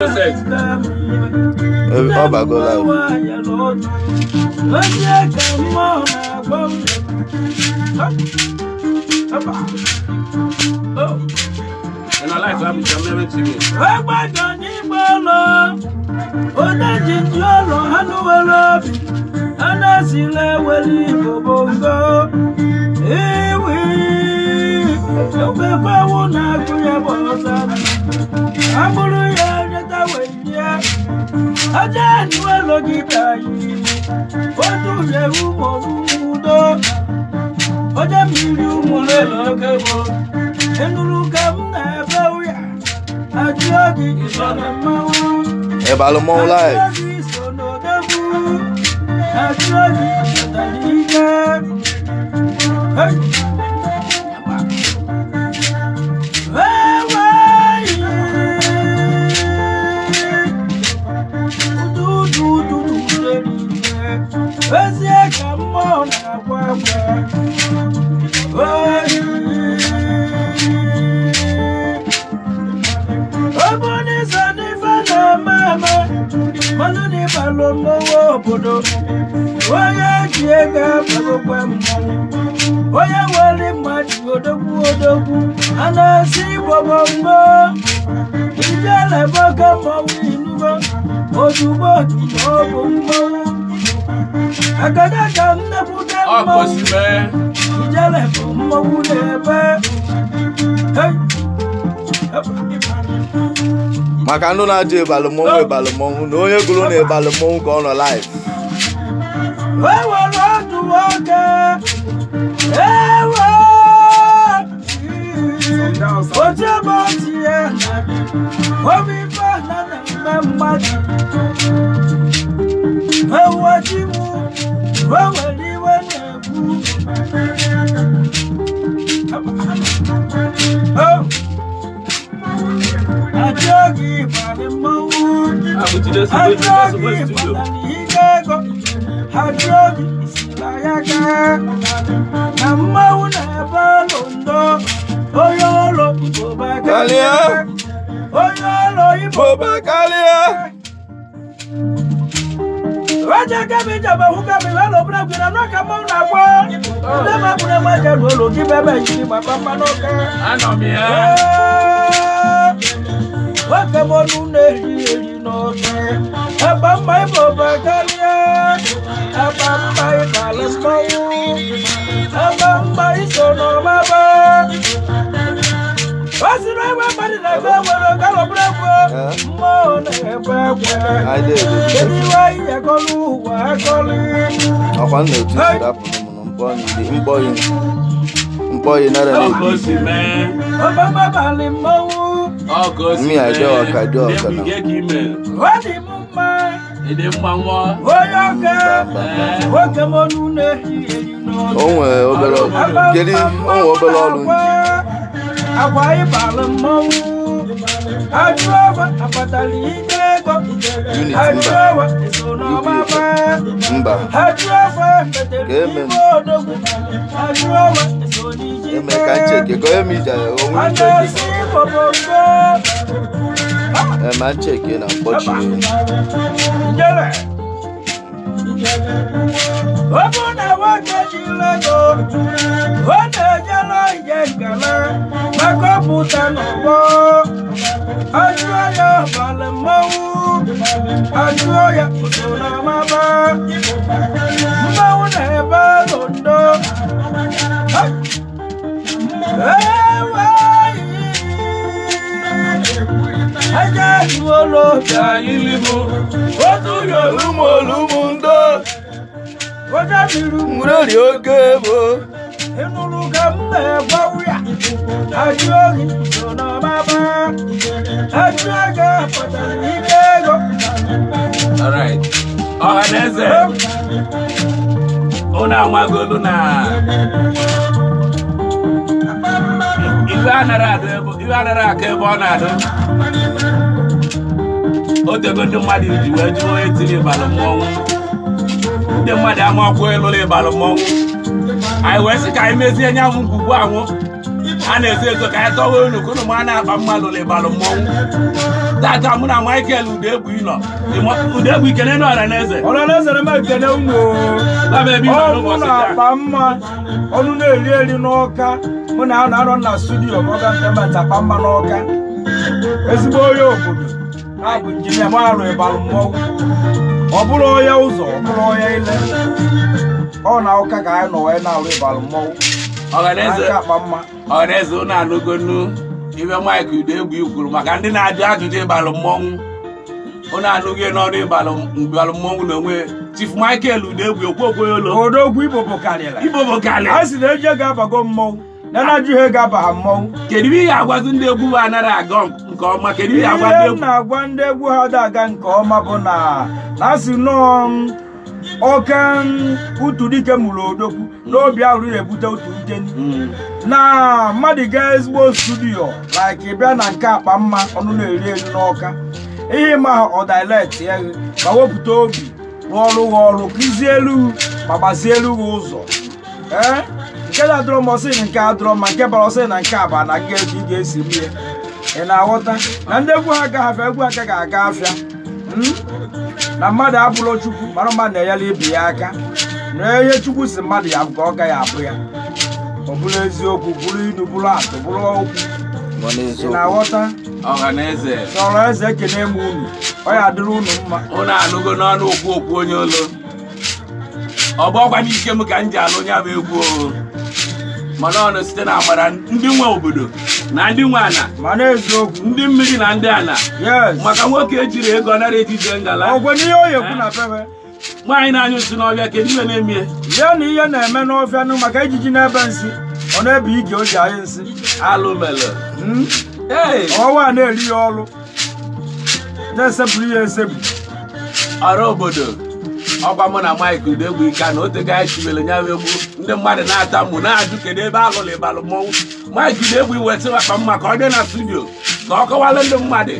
Oh, my God. And I like having some memory to me. Balmont live. Makano na je Balmont, no ye gulu ne Balmont go on live. I did. Me, I do. All right. Oh, that's it. Oh, now my good now. You are not a bonado. Oh, they're going to marry you. Where do you wait till Balmont? The madam of Balmont. I was a guy missing young Guamo. And they said, I told you, couldn't man up a Malole Balmont. Tata mụ na Michael Udegbu ịnọ. Udegbu ikene nọ Ọhaneze. Ọhaneze na ekene unu. Ọnụ na-akpa mma, ọnụ na-eri n'ọka. Mụ na anọ na studio Morgan Payment akpa mma n'ọka. Ezigbo onye obodo. Ha bụ injinia Marụ Ịbalụ mmọnwụ. Ọ bụrụ onye ụzọ, ọ bụrụ onye ile. Ọ na ụka ka anyị nọ wee na-arụ Ịbalụ mmọnwụ. Ọhaneze unu anụgonu ibe Mike Udegbu ikwuru maka ndị na-ajụ ajụjụ Ịbalụ mmọnwụ. Unu anụghị n'ọrụ Ịbalụ mmọnwụ n'onwe Chief Michael Udegbu Okwokoyolo. Odogwu Igbo bụ karịrị. Igbo bụ karịrị. A sị na eji ego abago mmọnwụ. Na na-ajụghị ego abaha mmọnwụ. Kedu ihe ị ga-agwazi ndị egwu ha anaghị aga nke ọma? Kedu ihe agwa ndị egwu? Na-agwa ndị egwu ha da aga nke ọma bụ na asị nọọ ọka utu dike mụrụ odogwu n'obi ahụ na-ebute otu nteni na mmadụ gaa ezigbo studio like bịa na nke akpa mma ọnụ na-eri elu n'ọka ihe ma ọ dilect ya ma wepụta obi n'ọrụ ọrụ kụzie elu ma gbazie elu ụzọ nke na-adọrọ m ọsị nke adọrọ ma nke bara ọsị na nke aba na nke eji ga-esi mie ị na-aghọta na ndị egwu ha agaghị egwu aka ga-aga afịa na mmadụ abụrụ Chukwu mara mmadụ na-enyere ibe ya aka na ihe Chukwu si mmadụ ya ka ọ gaghị abụ ya ọ bụrụ eziokwu bụrụ ilu bụrụ atụ bụrụ okwu ị na-aghọta Ọhaneze ekene m unu ọ ya adịrị unu mma unu anụgo n'ọnụ okwu onye olo ọ bụ ọkwa n'ike m ka m ji alụ ya bụ egwu mana ọnụ site na amara ndị nwe obodo na ndị nwe ana mana eziokwu ndị mmiri na ndị ana maka nwoke ejiri ego nara ejije ngala ọgwe n'ihe o yekwu na pepe nwaanyị na-anyụ nsị n'ọbịa kedu ihe na-emie ya na ihe na-eme n'ọfịa nụ maka ejiji n'ebe nsị ọ na-ebe ige o ji anyị nsị alụ mere ọnwa na-eri ya ọrụ na-esepụrụ ya esepu ọrụ obodo ọgwa mụ na Mike Udegbu ike na otego anyị chibere nya egwu ndị mmadụ na-ata mụ na-ajụ kedu ebe alụrụ Ịbalụ mmọnwụ Mike Udegbu iweta akpa mma ka ọ dị na studio ka ọ kọwalụ ndị mmadụ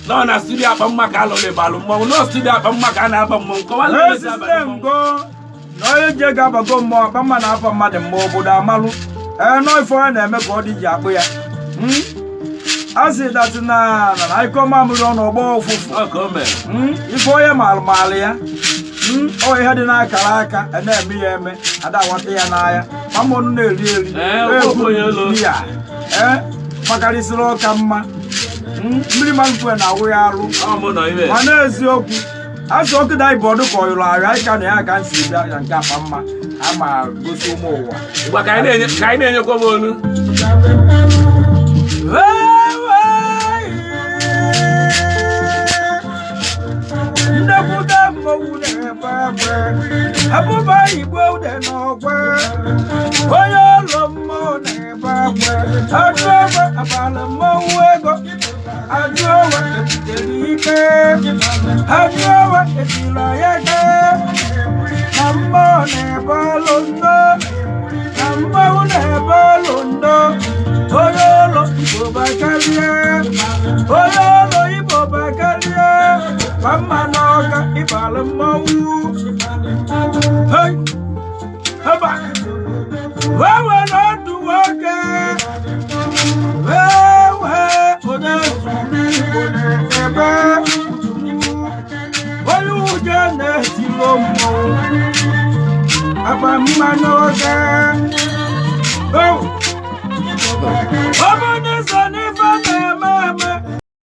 nọ na studio akpa mma ka alụrụ Ịbalụ mmọnwụ nọ studio akpa mma ka a na-aba mmọnwụ kọwalụ na onye ji ego abago mmụọ akpa mma na-afa mmadụ mgbe obodo amalụ nọ ife ọ na-eme ka ọ dị ji akpụ ya a sị datị na iko mamịrị ọnụ ọgbọ ụfụfụ ife onye malụmalụ ya ọ ihe dị n'akara aka na-eme ya eme ada awata ya n'anya mamụnụ na-eri eri ya makarịsịrị ọka mma mmiri malụkwe na-awụ ya arụ ma n'eziokwu asị ọkụ da ibọdụ ka ọ yụrụ arịa ịka na ya ka nsi bịa ya nke akpa mma a ma gosi ụmụ ụwa ka anyị na-enyekwa m olu ndekwude mmọnwụ na-egbe egbe abụba igbo ude n'ọgwe onye ụlọ mmụọ na-egbe egbe ajụ egbe abalị mmọnwụ ego ajụ ewe ebutere ike ajụ ewe ejiri ya ike na mmụọ na-ebe ọlụ ndo na mmọnwụ na-ebe ọlụ ndo onye ụlọ igbo bakarịa onye ụlọ igbo bakarịa mama n'ọka Ịbalụ mmọnwụ haba wewe n'otu nwoke wewe onye zuru Igbo na-ebe onye ụjọ na-etilo mmọnwụ akpa mma n'oge